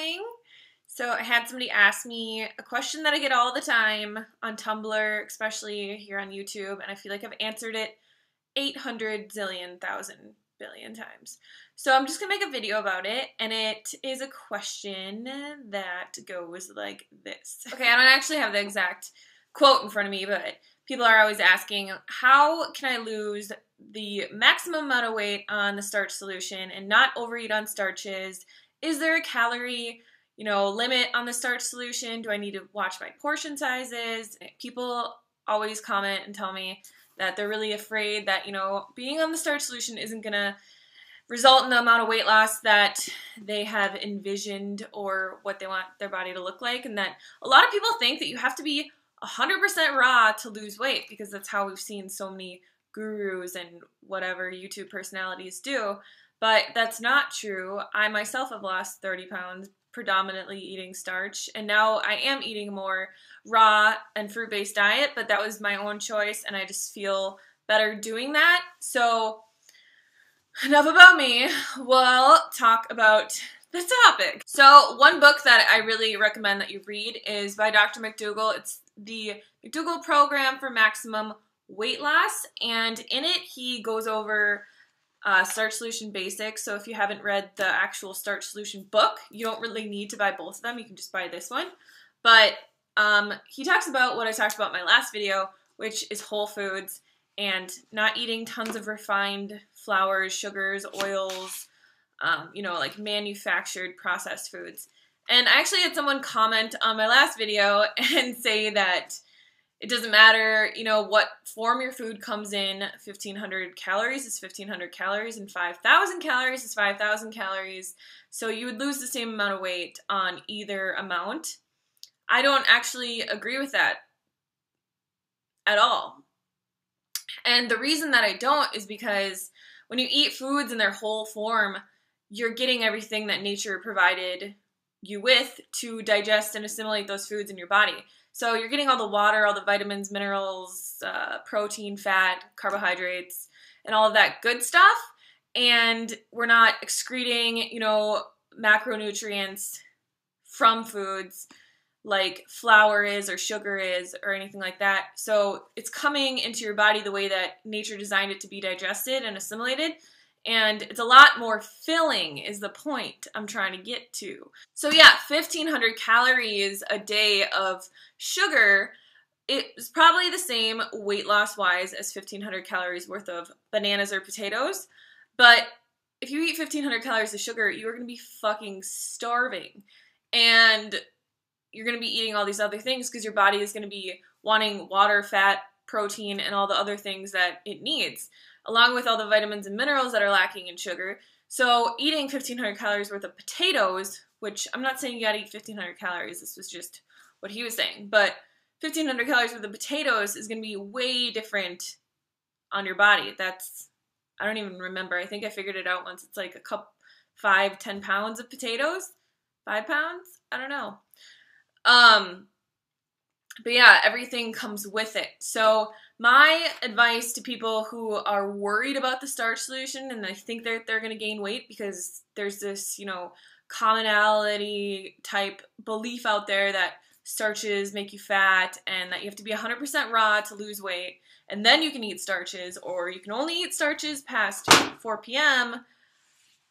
going. So I had somebody ask me a question that I get all the time on Tumblr, especially here on YouTube, and I feel like I've answered it 800 zillion thousand billion times. So I'm just gonna make a video about it, and it is a question that goes like this. Okay, I don't actually have the exact quote in front of me, but people are always asking, how can I lose the maximum amount of weight on the starch solution and not overeat on starches? Is there a calorie, limit on the starch solution? Do I need to watch my portion sizes? People always comment and tell me that they're really afraid that, being on the starch solution isn't going to result in the amount of weight loss that they have envisioned or what they want their body to look like. And that a lot of people think that you have to be 100% raw to lose weight, because that's how we've seen so many gurus and whatever YouTube personalities do. But that's not true. I myself have lost 30 pounds predominantly eating starch, and now I am eating more raw and fruit-based diet, but that was my own choice, and I just feel better doing that. So enough about me. We'll talk about the topic. So one book that I really recommend that you read is by Dr. McDougall. It's the McDougall Program for Maximum Weight Loss, and in it he goes over starch solution basics. So if you haven't read the actual starch solution book, you don't really need to buy both of them. You can just buy this one. But he talks about what I talked about in my last video, which is whole foods and not eating tons of refined flours, sugars, oils, like manufactured processed foods. And I actually had someone comment on my last video and say that it doesn't matter, what form your food comes in. 1,500 calories is 1,500 calories, and 5,000 calories is 5,000 calories. So you would lose the same amount of weight on either amount. I don't actually agree with that at all. And the reason that I don't is because when you eat foods in their whole form, you're getting everything that nature provided you with to digest and assimilate those foods in your body. So you're getting all the water, all the vitamins, minerals, protein, fat, carbohydrates, and all of that good stuff. And we're not excreting, macronutrients from foods like flour is or sugar is or anything like that. So it's coming into your body the way that nature designed it to be digested and assimilated. And it's a lot more filling is the point I'm trying to get to. So yeah, 1,500 calories a day of sugar, it's probably the same weight loss wise as 1,500 calories worth of bananas or potatoes. But if you eat 1,500 calories of sugar, you are going to be fucking starving. And you're going to be eating all these other things because your body is going to be wanting water, fat, protein, and all the other things that it needs, along with all the vitamins and minerals that are lacking in sugar. So eating 1,500 calories worth of potatoes, which I'm not saying you gotta eat 1,500 calories, this was just what he was saying, but 1,500 calories worth of potatoes is gonna be way different on your body. I don't even remember. I think I figured it out once. It's like 10 pounds of potatoes? 5 pounds? I don't know. But yeah, everything comes with it. So my advice to people who are worried about the starch solution and they think they're going to gain weight because there's this, commonality type belief out there that starches make you fat and that you have to be 100% raw to lose weight, and then you can eat starches, or you can only eat starches past 4 p.m.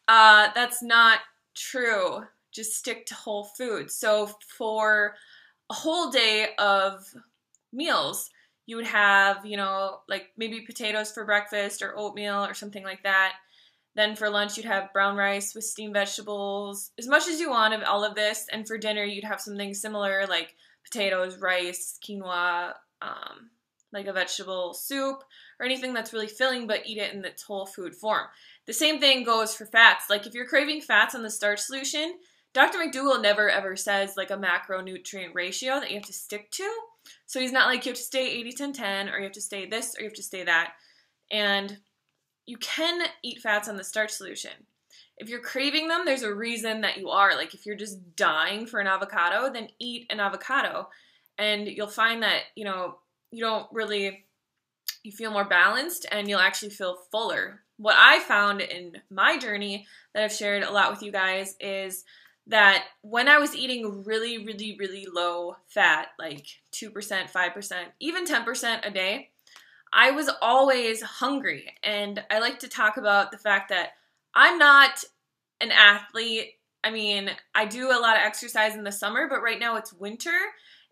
That's not true. Just stick to whole foods. So for a whole day of meals, you would have, like maybe potatoes for breakfast or oatmeal or something like that. Then for lunch, you'd have brown rice with steamed vegetables, as much as you want of all of this. And for dinner, you'd have something similar like potatoes, rice, quinoa, like a vegetable soup or anything that's really filling, but eat it in its whole food form. The same thing goes for fats. Like if you're craving fats on the starch solution, Dr. McDougall never ever says like a macronutrient ratio that you have to stick to. So he's not like you have to stay 80-10-10 or you have to stay this or you have to stay that. And you can eat fats on the starch solution. If you're craving them, there's a reason that you are. Like if you're just dying for an avocado, then eat an avocado. And you'll find that, you feel more balanced and you'll actually feel fuller. What I found in my journey that I've shared a lot with you guys is that when I was eating really, really, really low fat, like 2%, 5%, even 10% a day, I was always hungry. And I like to talk about the fact that I'm not an athlete. I mean, I do a lot of exercise in the summer, but right now it's winter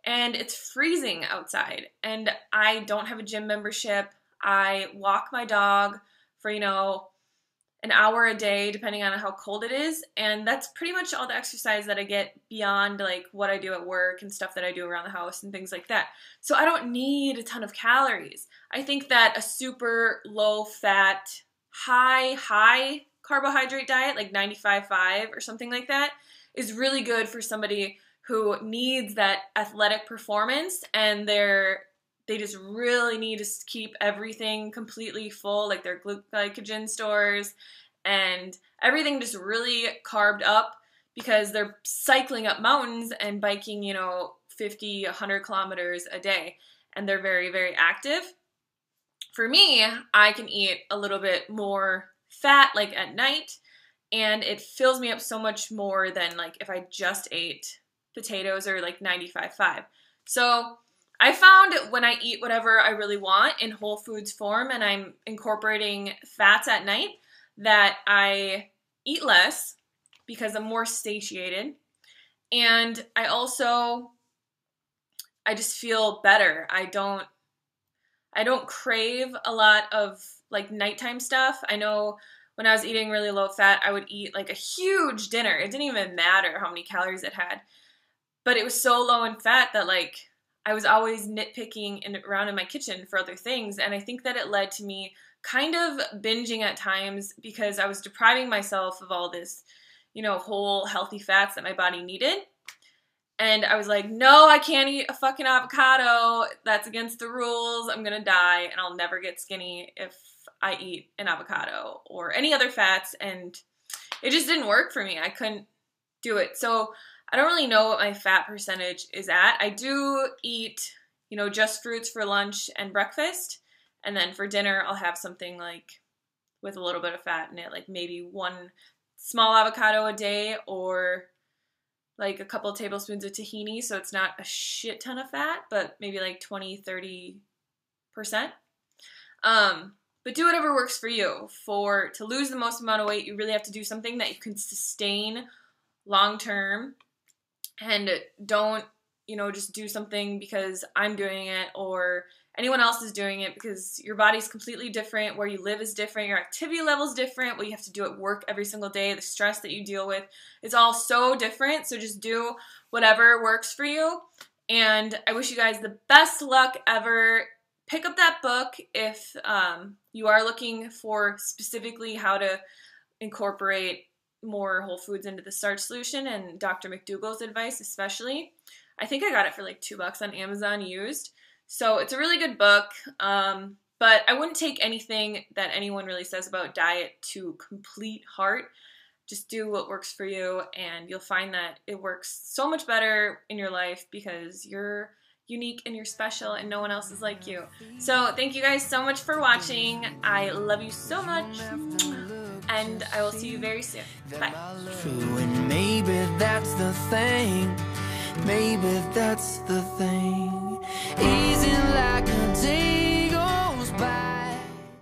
and it's freezing outside. And I don't have a gym membership. I walk my dog for, an hour a day, depending on how cold it is. And that's pretty much all the exercise that I get beyond like what I do at work and stuff that I do around the house and things like that. So I don't need a ton of calories. I think that a super low fat, high carbohydrate diet, like 95.5 or something like that, is really good for somebody who needs that athletic performance and they just really need to keep everything completely full, like their glycogen stores and everything just really carved up because they're cycling up mountains and biking, 50, 100 kilometers a day, and they're very, very active. For me, I can eat a little bit more fat like at night, and it fills me up so much more than like if I just ate potatoes or like 95.5. So I found when I eat whatever I really want in whole foods form and I'm incorporating fats at night that I eat less because I'm more satiated. And I just feel better. I don't crave a lot of like nighttime stuff. I know when I was eating really low fat, I would eat like a huge dinner. It didn't even matter how many calories it had. But it was so low in fat that like I was always nitpicking around in my kitchen for other things. And I think that it led to me kind of binging at times because I was depriving myself of all this, whole healthy fats that my body needed. And I was like, no, I can't eat a fucking avocado. That's against the rules. I'm going to die and I'll never get skinny if I eat an avocado or any other fats. And it just didn't work for me. I couldn't do it. So I don't really know what my fat percentage is at. I do eat, just fruits for lunch and breakfast. And then for dinner, I'll have something like with a little bit of fat in it, like maybe one small avocado a day or like a couple of tablespoons of tahini. So it's not a shit ton of fat, but maybe like 20, 30%. But do whatever works for you. To lose the most amount of weight, you really have to do something that you can sustain long term. And don't, just do something because I'm doing it or anyone else is doing it, because your body's completely different. Where you live is different. Your activity level is different. What you have to do at work every single day, the stress that you deal with, it's all so different. So just do whatever works for you. And I wish you guys the best luck ever. Pick up that book if you are looking for specifically how to incorporate more whole foods into the starch solution, and Dr. McDougall's advice especially. I think I got it for like $2 on Amazon used. So it's a really good book, but I wouldn't take anything that anyone really says about diet to complete heart. Just do what works for you, and you'll find that it works so much better in your life because you're unique and you're special and no one else is like you. So thank you guys so much for watching. I love you so much. And I will see you very soon. Bye. True, and maybe that's the thing. Maybe that's the thing.